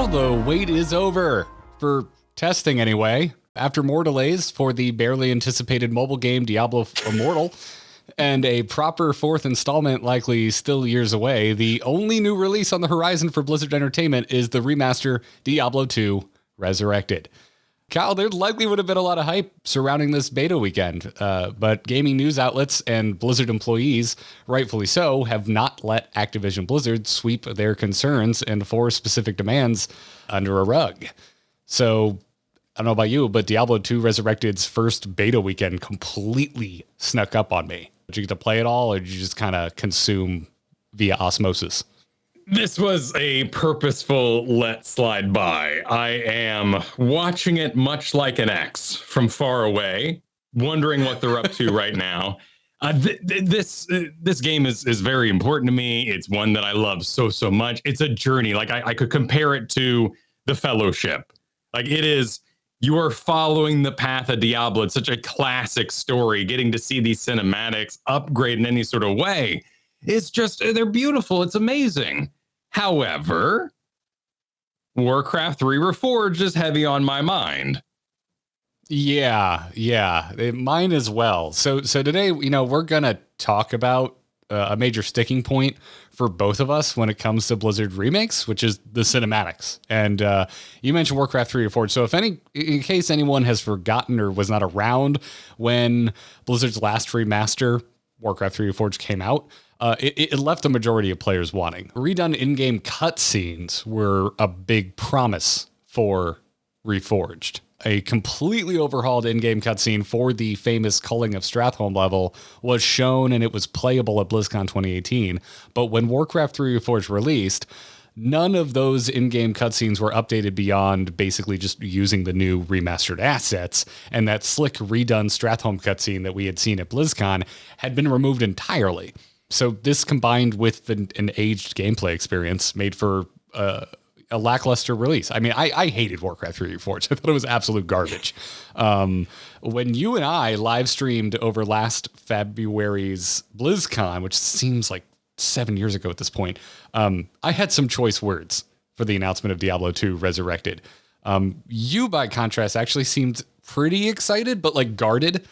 Cal, the wait is over. For testing anyway. After more delays for the barely anticipated mobile game Diablo Immortal, and a proper fourth installment likely still years away, the only new release on the horizon for Blizzard Entertainment is the remaster Diablo II Resurrected. Kyle, there likely would have been a lot of hype surrounding this beta weekend, but gaming news outlets and Blizzard employees, rightfully so, have not let Activision Blizzard sweep their concerns and four specific demands under a rug. So, I don't know about you, but Diablo II Resurrected's first beta weekend completely snuck up on me. Did you get to play it all, or did you just kind of consume via osmosis? This was a purposeful let slide by. I am watching it much like an ex from far away, wondering what they're up to right now. This game is very important to me. It's one that I love so much. It's a journey. Like I could compare it to The Fellowship. Like it is, you are following the path of Diablo. It's such a classic story. Getting to see these cinematics upgrade in any sort of way. It's just, they're beautiful. It's amazing. However, Warcraft 3 Reforged is heavy on my mind. Yeah, mine as well. So today, we're going to talk about a major sticking point for both of us when it comes to Blizzard remakes, which is the cinematics. And you mentioned Warcraft 3 Reforged. So in case anyone has forgotten or was not around when Blizzard's last remaster, Warcraft 3 Reforged, came out, it left the majority of players wanting. Redone in-game cutscenes were a big promise for Reforged. A completely overhauled in-game cutscene for the famous Culling of Stratholme level was shown, and it was playable at BlizzCon 2018. But when Warcraft 3 Reforged released, none of those in-game cutscenes were updated beyond basically just using the new remastered assets, and that slick redone Stratholme cutscene that we had seen at BlizzCon had been removed entirely. So this combined with an aged gameplay experience made for a lackluster release. I mean, I hated Warcraft 3 Reforged. I thought it was absolute garbage. When you and I live streamed over last February's BlizzCon, which seems like 7 years ago at this point, I had some choice words for the announcement of Diablo II Resurrected. You, by contrast, actually seemed pretty excited, but like guarded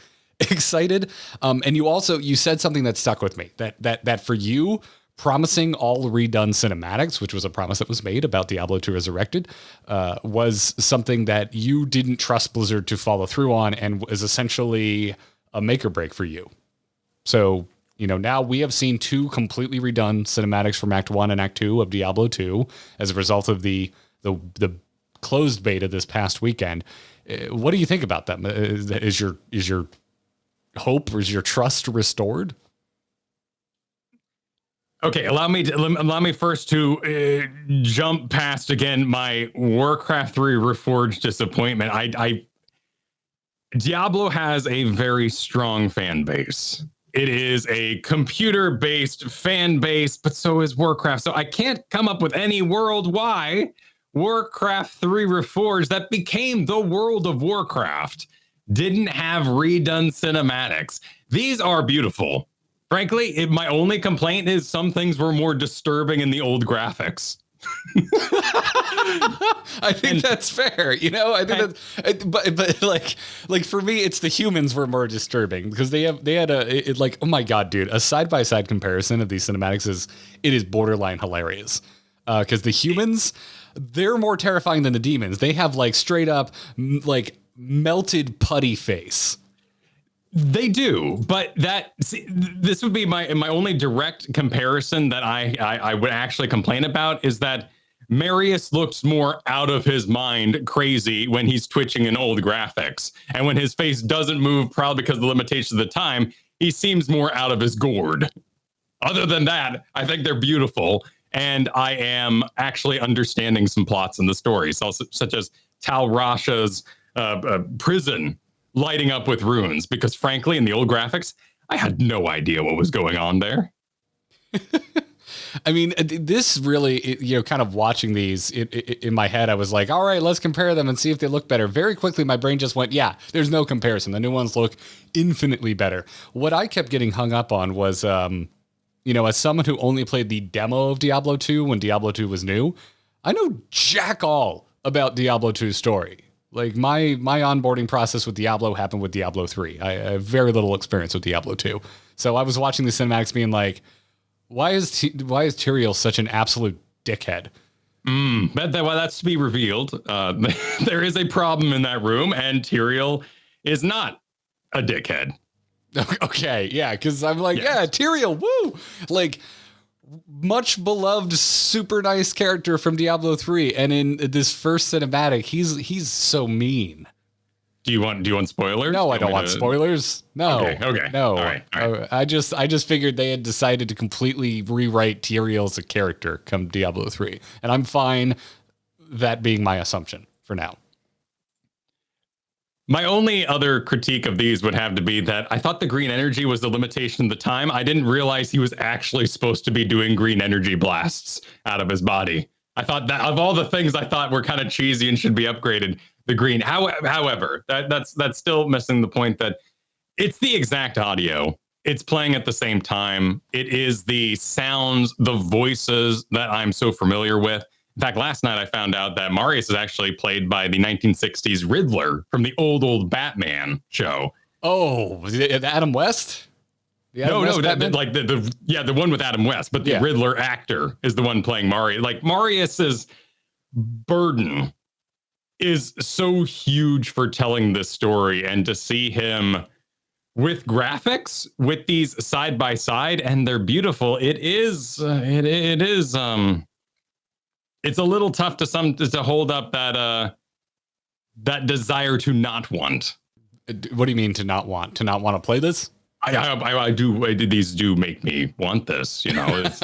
excited. And you said something that stuck with me, that for you, promising all redone cinematics, which was a promise that was made about Diablo II Resurrected, was something that you didn't trust Blizzard to follow through on and is essentially a make or break for you. So, now we have seen two completely redone cinematics from Act 1 and Act 2 of Diablo 2 as a result of the closed beta this past weekend. What do you think about that? Is your hope or is your trust restored? Okay, allow me first to jump past again my Warcraft 3 Reforged disappointment. Diablo has a very strong fan base. It is a computer-based fan base, but so is Warcraft. So I can't come up with any world why Warcraft 3 Reforged, that became the World of Warcraft, didn't have redone cinematics. These are beautiful. Frankly, my only complaint is some things were more disturbing in the old graphics. I think that's fair. I think that's, but like for me, it's the humans were more disturbing because they had oh my God, dude, a side-by-side comparison of these cinematics is borderline hilarious. Because the humans, they're more terrifying than the demons. They have like straight up like melted putty face. They do, but this would be my only direct comparison that I would actually complain about is that Marius looks more out of his mind crazy when he's twitching in old graphics. And when his face doesn't move, probably because of the limitations of the time, he seems more out of his gourd. Other than that, I think they're beautiful. And I am actually understanding some plots in the story, such as Tal Rasha's prison lighting up with runes, because frankly, in the old graphics, I had no idea what was going on there. I mean, this really, kind of watching these in my head, I was like, all right, let's compare them and see if they look better. Very quickly, my brain just went, yeah, there's no comparison. The new ones look infinitely better. What I kept getting hung up on was, as someone who only played the demo of Diablo 2 when Diablo 2 was new, I know jack all about Diablo 2's story. Like my onboarding process with Diablo happened with Diablo 3. I have very little experience with Diablo 2. So I was watching the cinematics being like, why is Tyrael such an absolute dickhead? Well, that's to be revealed. There is a problem in that room, and Tyrael is not a dickhead. Okay, yeah, because I'm like, yeah, Tyrael, woo! Like, much beloved, super nice character from Diablo 3, and in this first cinematic, he's so mean. Do you want spoilers? No, I don't want spoilers. No. Okay. No. All right. I just figured they had decided to completely rewrite Tyrael as a character come Diablo 3. And I'm fine that being my assumption for now. My only other critique of these would have to be that I thought the green energy was the limitation of the time. I didn't realize he was actually supposed to be doing green energy blasts out of his body. I thought that of all the things I thought were kind of cheesy and should be upgraded, the green. However, that's still missing the point that it's the exact audio. It's playing at the same time. It is the sounds, the voices that I'm so familiar with. In fact, last night I found out that Marius is actually played by the 1960s Riddler from the old Batman show. Oh, Adam West? The one with Adam West, but the Riddler actor is the one playing Marius. Like Marius's burden is so huge for telling this story, and to see him with graphics with these side by side, and they're beautiful. It's a little tough to hold up that desire to not want. What do you mean to not want to play this? I do. These do make me want this. You know, it's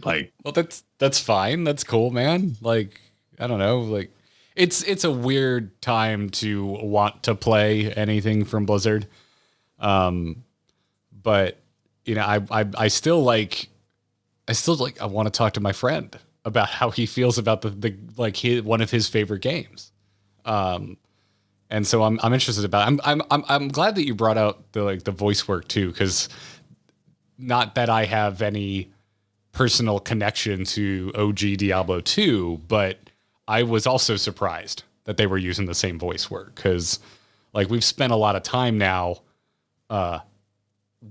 like. Well, that's fine. That's cool, man. Like, I don't know. Like, it's a weird time to want to play anything from Blizzard. But you know, I still like. I want to talk to my friend about how he feels about the one of his favorite games. And so I'm interested about it. I'm glad that you brought out the voice work too, because not that I have any personal connection to OG Diablo 2, but I was also surprised that they were using the same voice work, because like we've spent a lot of time now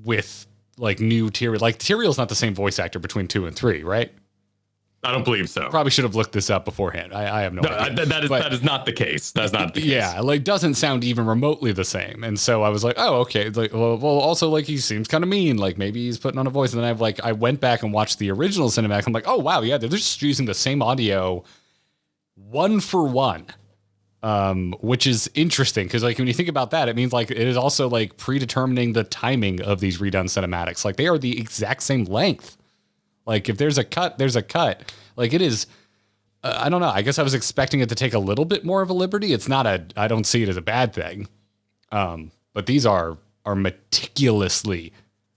with like new Tyrael. Like Tyrael's not the same voice actor between 2 and 3, right? I don't believe so. Probably should have looked this up beforehand. I have no idea. That is not the case. That's not the case. Yeah, like doesn't sound even remotely the same. And so I was like, oh, okay. It's like, well, also like he seems kind of mean. Like maybe he's putting on a voice. And then I went back and watched the original cinematic. I'm like, oh wow, yeah, they're just using the same audio one for one. Which is interesting because like when you think about that, it means like it is also like predetermining the timing of these redone cinematics. Like they are the exact same length. Like if there's a cut, there's a cut. Like it is, I don't know. I guess I was expecting it to take a little bit more of a liberty. It's not I don't see it as a bad thing. But these are meticulously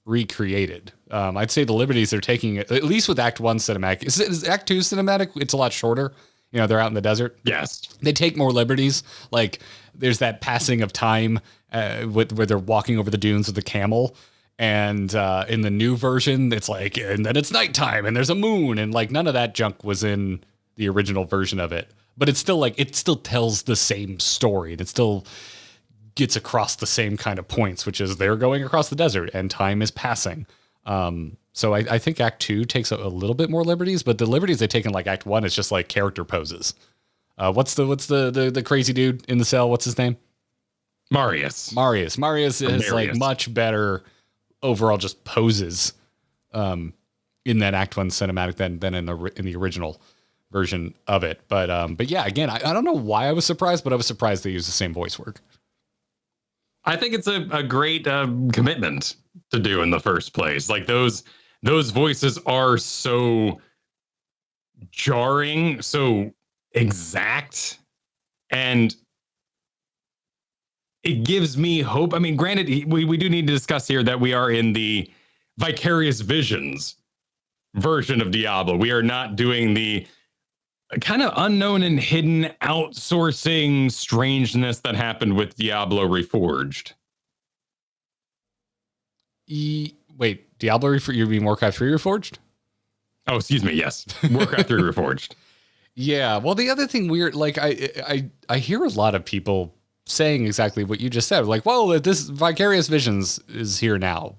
recreated. I'd say the liberties they're taking, at least with Act 1 cinematic. Is Act 2 cinematic? It's a lot shorter. You know, they're out in the desert. Yes. They take more liberties. Like there's that passing of time where they're walking over the dunes with the camel. And in the new version, it's like, and then it's nighttime and there's a moon, and like none of that junk was in the original version of it. But it's still like, it still tells the same story, and it still gets across the same kind of points, which is they're going across the desert and time is passing. So I think Act 2 takes a little bit more liberties, but the liberties they take in like Act 1 is just like character poses. What's the crazy dude in the cell? What's his name? Marius. Marius is like much better overall just poses in that Act 1 cinematic than in the original version of it. But yeah, again, I don't know why I was surprised, but I was surprised they used the same voice work. I think it's a great commitment to do in the first place. Like those voices are so jarring, so exact, and it gives me hope. I mean, granted, we do need to discuss here that we are in the Vicarious Visions version of Diablo. We are not doing the kind of unknown and hidden outsourcing strangeness that happened with Diablo Reforged. Wait, Diablo Reforged? You mean Warcraft 3 Reforged? Oh, excuse me. Yes, Warcraft 3 Reforged. Yeah. Well, the other thing weird, like I hear a lot of people saying exactly what you just said. Like, well, this Vicarious Visions is here now,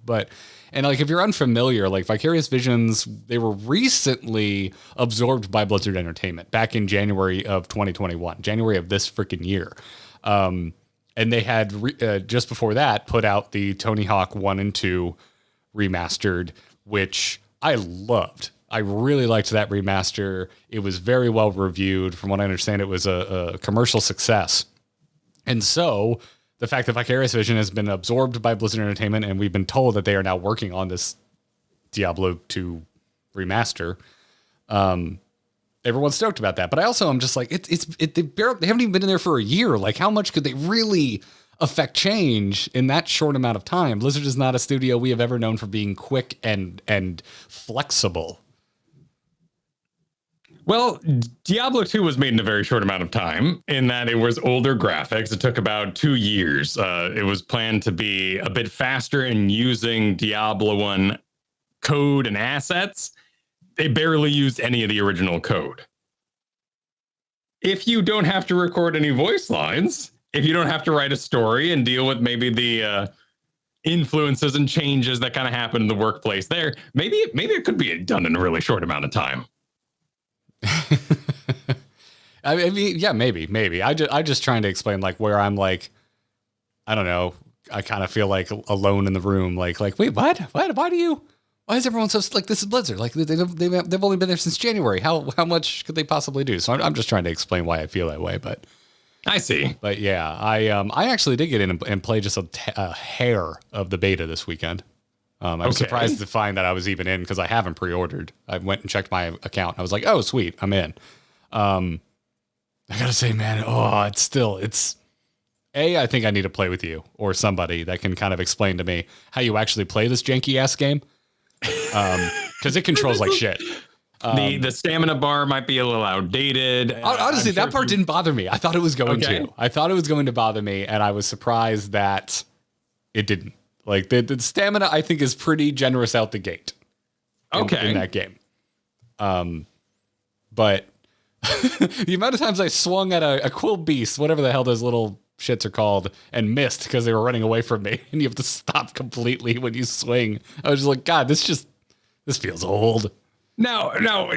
and like if you're unfamiliar, like Vicarious Visions, they were recently absorbed by Blizzard Entertainment back in January of 2021, January of this freaking year. And they had just before that put out the Tony Hawk 1 and 2 remastered, which I loved. I really liked that remaster. It was very well reviewed. From what I understand, it was a commercial success. And so the fact that Vicarious Vision has been absorbed by Blizzard Entertainment, and we've been told that they are now working on this Diablo 2 remaster, everyone's stoked about that. But I'm just like, they haven't even been in there for a year. Like, how much could they really affect change in that short amount of time? Blizzard is not a studio we have ever known for being quick and flexible. Well, Diablo 2 was made in a very short amount of time in that it was older graphics. It took about 2 years. It was planned to be a bit faster in using Diablo 1 code and assets. They barely used any of the original code. If you don't have to record any voice lines, if you don't have to write a story and deal with maybe the influences and changes that kind of happen in the workplace there, maybe it could be done in a really short amount of time. I mean, yeah, maybe. I just trying to explain like where I'm like, I don't know. I kind of feel like alone in the room. Like, wait, what? Why is everyone so like, this is Blizzard? Like they've only been there since January. How much could they possibly do? So I'm just trying to explain why I feel that way. But I see. But yeah, I actually did get in and play just a hair of the beta this weekend. I was surprised to find that I was even in because I haven't pre-ordered. I went and checked my account. And I was like, oh, sweet, I'm in. I gotta say, man, I think I need to play with you or somebody that can kind of explain to me how you actually play this janky ass game. Because it controls like shit. The stamina bar might be a little outdated. Honestly, that part didn't bother me. I thought it was going to. I thought it was going to bother me, and I was surprised that it didn't. Like the stamina, I think, is pretty generous out the gate. In that game. But the amount of times I swung at a quill beast, whatever the hell those little shits are called, and missed because they were running away from me, and you have to stop completely when you swing. I was just like, God, this feels old. No,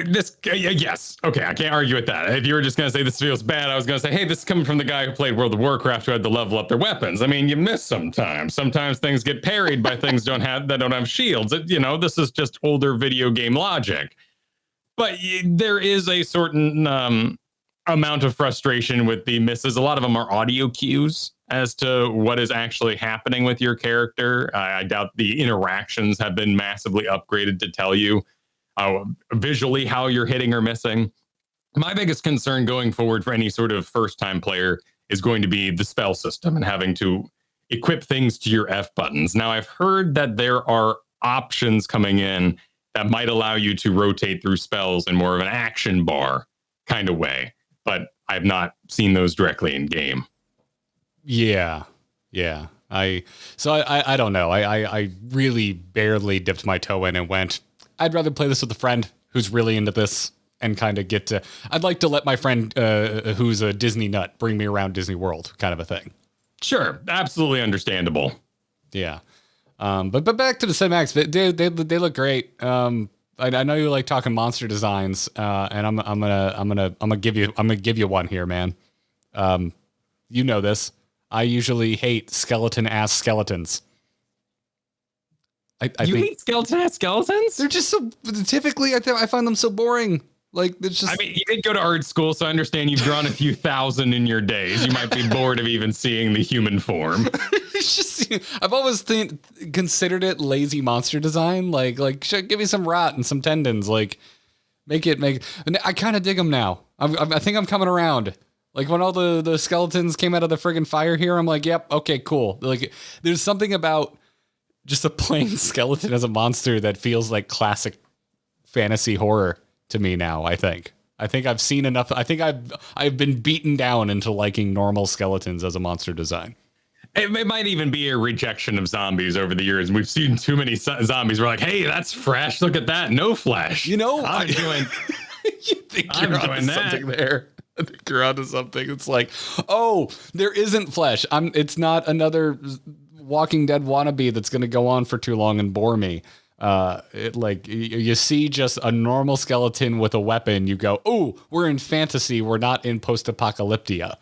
yes. Okay, I can't argue with that. If you were just going to say this feels bad, I was going to say, hey, this is coming from the guy who played World of Warcraft who had to level up their weapons. I mean, you miss sometimes. Sometimes things get parried by things that don't have shields. This is just older video game logic. But there is a certain amount of frustration with the misses. A lot of them are audio cues as to what is actually happening with your character. I doubt the interactions have been massively upgraded to tell you visually how you're hitting or missing. My biggest concern going forward for any sort of first-time player is going to be the spell system and having to equip things to your F buttons. Now, I've heard that there are options coming in that might allow you to rotate through spells in more of an action bar kind of way, but I've not seen those directly in game. Yeah. I don't know. I really barely dipped my toe in and went, I'd rather play this with a friend who's really into this and kind of I'd like to let my friend who's a Disney nut bring me around Disney World kind of a thing. Sure. Absolutely understandable. Yeah. But back to the cinematics, they look great. I know you like talking monster designs, and I'm gonna give you one here, man. You know this. I usually hate skeleton-ass skeletons. I hate skeleton-ass skeletons? They're just so typically. I find them so boring. Like it's just. I mean, you did go to art school, so I understand you've drawn a few thousand in your days. You might be bored of even seeing the human form. It's just I've always considered it lazy monster design. Like give me some rot and some tendons. Like make it. And I kind of dig them now. I think I'm coming around. Like when all the skeletons came out of the friggin' fire here, I'm like, yep, okay, cool. Like there's something about just a plain skeleton as a monster that feels like classic fantasy horror to me now. I think I've seen enough. I think I've been beaten down into liking normal skeletons as a monster design. It might even be a rejection of zombies over the years. We've seen too many zombies. We're like, hey, that's fresh. Look at that. No flesh. You know, I'm doing. think you're onto something there. I think you're onto something. It's like, oh, there isn't flesh. It's not another Walking Dead wannabe that's going to go on for too long and bore me. You see just a normal skeleton with a weapon. You go, oh, we're in fantasy. We're not in post-apocalyptia.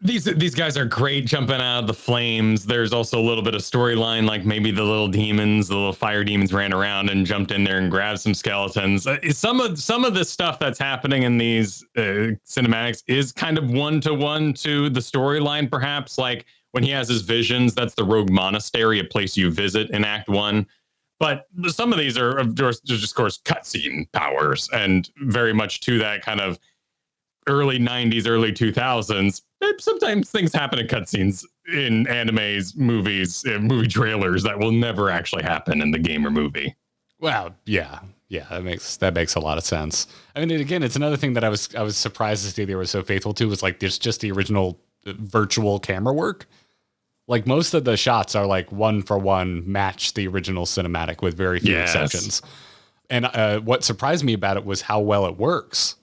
These guys are great jumping out of the flames. There's also a little bit of storyline, like maybe the little fire demons ran around and jumped in there and grabbed some skeletons. Some of the stuff that's happening in these cinematics is kind of one-to-one to the storyline, perhaps. Like when he has his visions, that's the Rogue Monastery, a place you visit in Act 1. But some of these are just, of course, cutscene powers, and very much to that kind of early 90s, early 2000s. Sometimes things happen in cutscenes in animes, movies, movie trailers that will never actually happen in the game or movie. Well, yeah, that makes a lot of sense. I mean, again, it's another thing that I was surprised to see they were so faithful to, was like there's just the original virtual camera work. Like most of the shots are like one for one match the original cinematic with very few exceptions. And what surprised me about it was how well it works.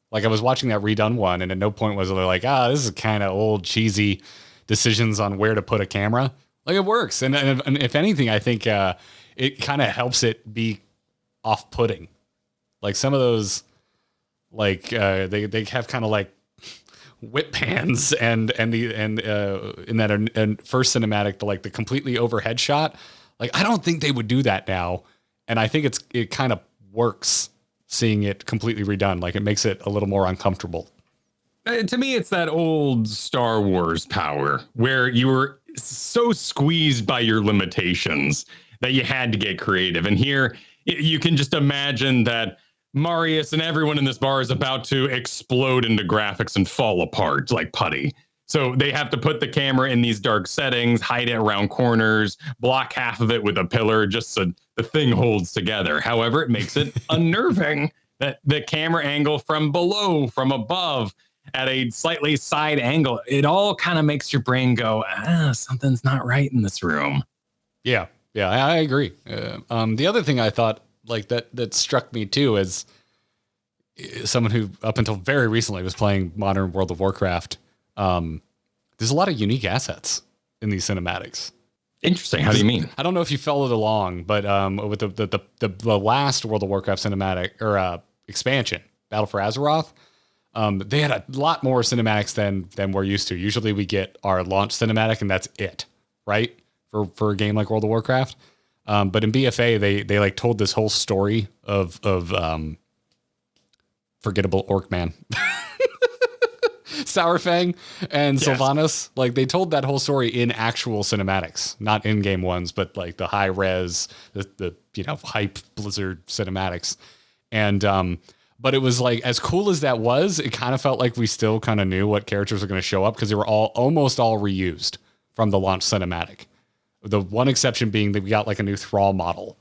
Like I was watching that redone one, and at no point was it like, this is kind of old, cheesy decisions on where to put a camera. Like it works. And if anything, I think it kind of helps it be off-putting. Like some of those, like they have kind of like whip pans and in that first cinematic, the completely overhead shot. Like I don't think they would do that now, and I think it kind of works seeing it completely redone. Like it makes it a little more uncomfortable. To me, it's that old Star Wars power where you were so squeezed by your limitations that you had to get creative. And here you can just imagine that Marius and everyone in this bar is about to explode into graphics and fall apart like putty. So they have to put the camera in these dark settings, hide it around corners, block half of it with a pillar just so the thing holds together. However, it makes it unnerving that the camera angle from below, from above, at a slightly side angle, it all kind of makes your brain go, something's not right in this room. Yeah, I agree. The other thing I thought like that struck me too is someone who up until very recently was playing modern World of Warcraft. There's a lot of unique assets in these cinematics. Interesting. How do you mean? I don't know if you followed along, but with the last World of Warcraft cinematic or expansion, Battle for Azeroth, they had a lot more cinematics than we're used to. Usually we get our launch cinematic and that's it, right? For a game like World of Warcraft. But in BFA, they like told this whole story of forgettable orc man. Sourfang and Sylvanas, like they told that whole story in actual cinematics, not in-game ones, but like the high res, the hype Blizzard cinematics. And but it was like, as cool as that was, it kind of felt like we still kind of knew what characters were going to show up because they were almost all reused from the launch cinematic. The one exception being that we got like a new Thrall model.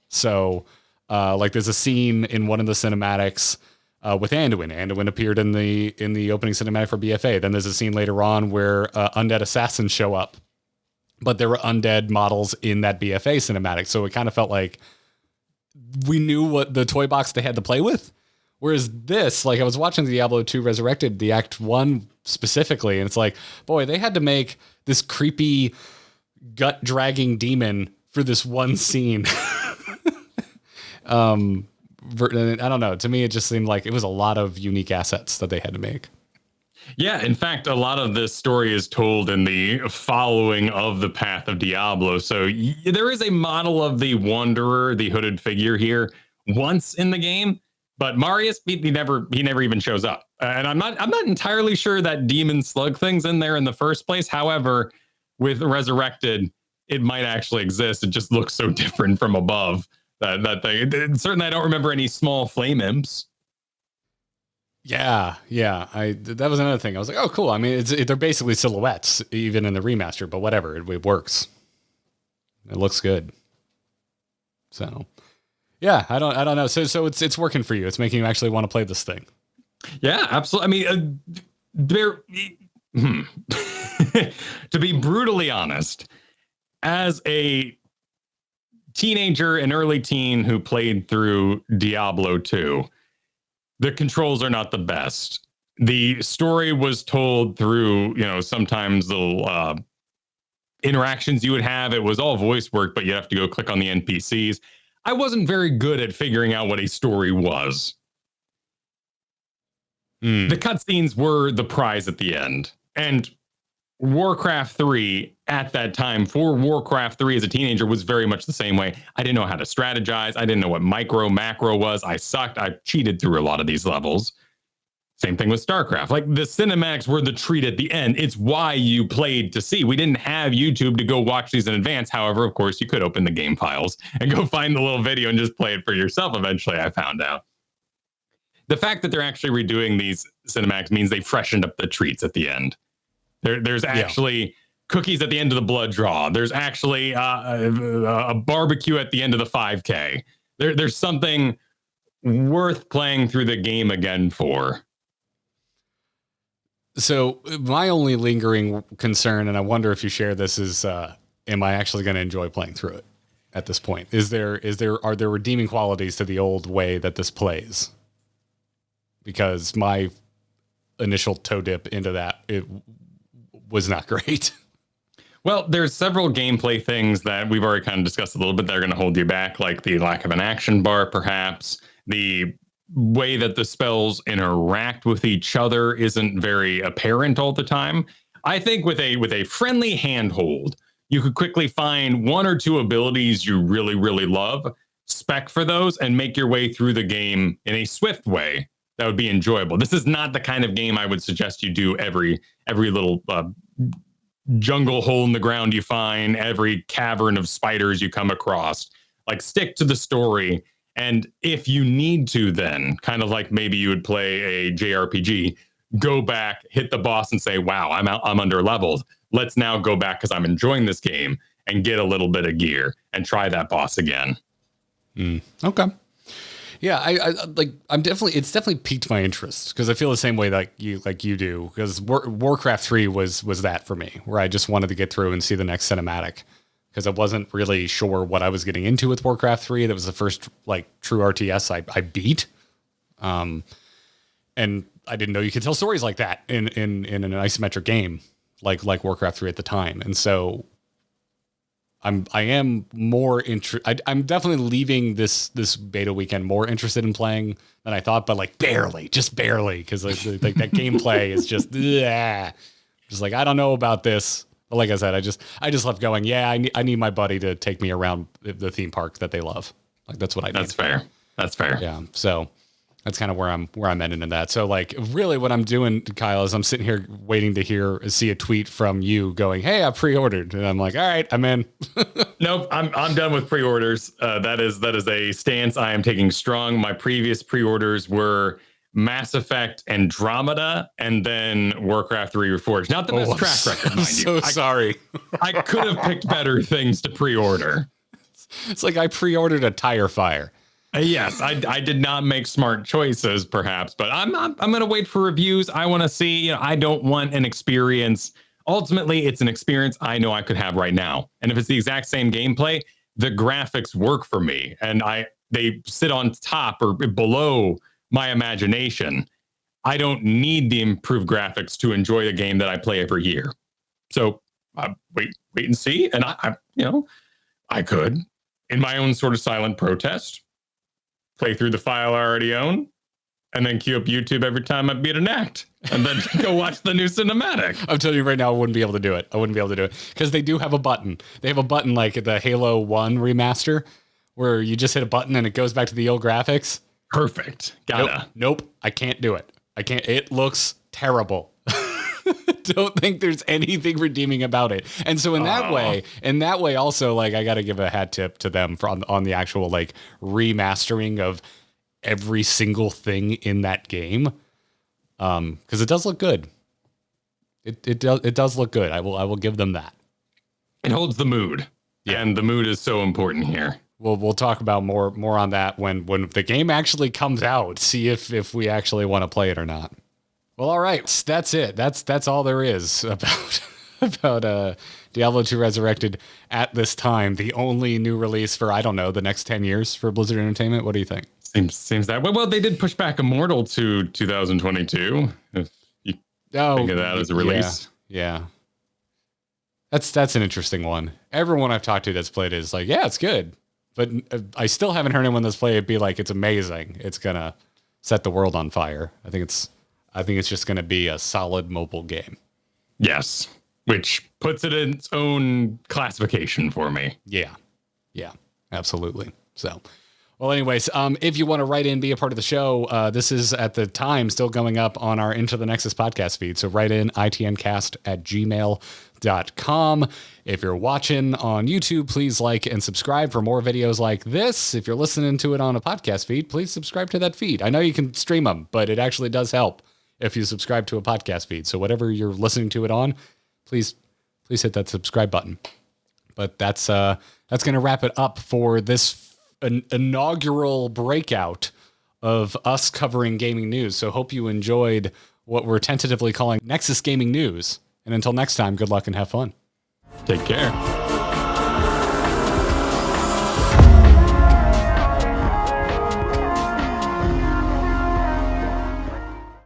So like there's a scene in one of the cinematics with Anduin. Anduin appeared in the opening cinematic for BFA. Then there's a scene later on where undead assassins show up, but there were undead models in that BFA cinematic. So it kind of felt like we knew what the toy box they had to play with. Whereas this, like I was watching the Diablo II Resurrected, the Act 1 specifically, and it's like, boy, they had to make this creepy gut-dragging demon for this one scene. I don't know. To me, it just seemed like it was a lot of unique assets that they had to make. Yeah, in fact, a lot of this story is told in the following of the path of Diablo. So there is a model of the Wanderer, the hooded figure here, once in the game, but Marius, he never even shows up. And I'm not entirely sure that demon slug thing's in there in the first place. However, with Resurrected, it might actually exist. It just looks so different from above. That thing. Certainly, I don't remember any small flame imps. Yeah. That was another thing. I was like, oh, cool. I mean, they're basically silhouettes, even in the remaster. But whatever, it works. It looks good. So, yeah, I don't know. So it's working for you. It's making you actually want to play this thing. Yeah, absolutely. I mean, to be brutally honest, as a teenager and early teen who played through Diablo 2, the controls are not the best. The story was told through, sometimes little interactions you would have. It was all voice work, but you have to go click on the NPCs. I wasn't very good at figuring out what a story was. The cutscenes were the prize at the end. And Warcraft 3 at that time, for Warcraft 3 as a teenager, was very much the same way. I didn't know how to strategize. I didn't know what micro, macro was. I sucked. I cheated through a lot of these levels. Same thing with StarCraft. Like, the cinematics were the treat at the end. It's why you played to see. We didn't have YouTube to go watch these in advance. However, of course, you could open the game files and go find the little video and just play it for yourself. Eventually, I found out. The fact that they're actually redoing these cinematics means they freshened up the treats at the end. There's actually cookies at the end of the blood draw. There's actually a barbecue at the end of the 5K. There's something worth playing through the game again for. So my only lingering concern, and I wonder if you share this, is am I actually going to enjoy playing through it at this point? Are there redeeming qualities to the old way that this plays? Because my initial toe dip into that, it was not great. Well, there's several gameplay things that we've already kind of discussed a little bit that are going to hold you back, like the lack of an action bar, perhaps. The way that the spells interact with each other isn't very apparent all the time. I think with a friendly handhold, you could quickly find one or two abilities you really, really love, spec for those, and make your way through the game in a swift way that would be enjoyable. This is not the kind of game I would suggest you do every little jungle hole in the ground you find, every cavern of spiders you come across. Like, stick to the story. And if you need to, then kind of like maybe you would play a JRPG, go back, hit the boss and say, wow, I'm under leveled. Let's now go back because I'm enjoying this game and get a little bit of gear and try that boss again. Okay. Yeah, it's definitely piqued my interest, because I feel the same way like you do, because Warcraft 3 was that for me, where I just wanted to get through and see the next cinematic, because I wasn't really sure what I was getting into with Warcraft 3. That was the first true RTS I beat. And I didn't know you could tell stories like that in an isometric game like Warcraft 3 at the time. And so I am more I'm definitely leaving this beta weekend more interested in playing than I thought, but barely, because that gameplay is just like, I don't know about this. But like I said, I just left going, yeah, I need my buddy to take me around the theme park that they love. Like, that's what I need. That's fair. Yeah. So that's kind of where I'm ending in that. So really what I'm doing, Kyle, is I'm sitting here waiting to see a tweet from you going, hey, I pre-ordered. And I'm like, all right, I'm in. Nope. I'm done with pre-orders. That is a stance I am taking strong. My previous pre-orders were Mass Effect Andromeda and then Warcraft 3 Reforged. Not the best track record, mind you. I'm so sorry. I could have picked better things to pre-order. It's like I pre-ordered a tire fire. Yes, I did not make smart choices, perhaps, but I'm going to wait for reviews. I want to see. I don't want an experience. Ultimately, it's an experience I know I could have right now, and if it's the exact same gameplay, the graphics work for me, and they sit on top or below my imagination. I don't need the improved graphics to enjoy the game that I play every year. So wait and see, and I could, in my own sort of silent protest, play through the file I already own, and then queue up YouTube every time I beat an act, and then go watch the new cinematic. I'm telling you right now, I wouldn't be able to do it. Because they do have a button. They have a button like the Halo 1 remaster, where you just hit a button and it goes back to the old graphics. Perfect. Nope. I can't do it. I can't. It looks terrible. Don't think there's anything redeeming about it. And so in that way also, I got to give a hat tip to them on the actual remastering of every single thing in that game. Cause it does look good. It does look good. I will give them that. It holds the mood. Yeah. And the mood is so important here. We'll talk about more on that when the game actually comes out. See if we actually want to play it or not. Well, all right, that's it. That's all there is about Diablo 2 Resurrected at this time. The only new release for, I don't know, the next 10 years for Blizzard Entertainment. What do you think? Seems that way. Well, they did push back Immortal to 2022. If you think of that as a release. Yeah. That's an interesting one. Everyone I've talked to that's played it is like, yeah, it's good. But I still haven't heard anyone that's played it be like, it's amazing. It's gonna set the world on fire. I think it's just gonna be a solid mobile game. Yes. Which puts it in its own classification for me. Yeah, absolutely. So, well, anyways, if you want to write in, be a part of the show, this is at the time still going up on our Into the Nexus podcast feed. So write in itncast@gmail.com. If you're watching on YouTube, please like and subscribe for more videos like this. If you're listening to it on a podcast feed, please subscribe to that feed. I know you can stream them, but it actually does help if you subscribe to a podcast feed. So whatever you're listening to it on, please hit that subscribe button. But that's going to wrap it up for this inaugural breakout of us covering gaming news. So hope you enjoyed what we're tentatively calling Nexus Gaming News. And until next time, good luck and have fun. Take care.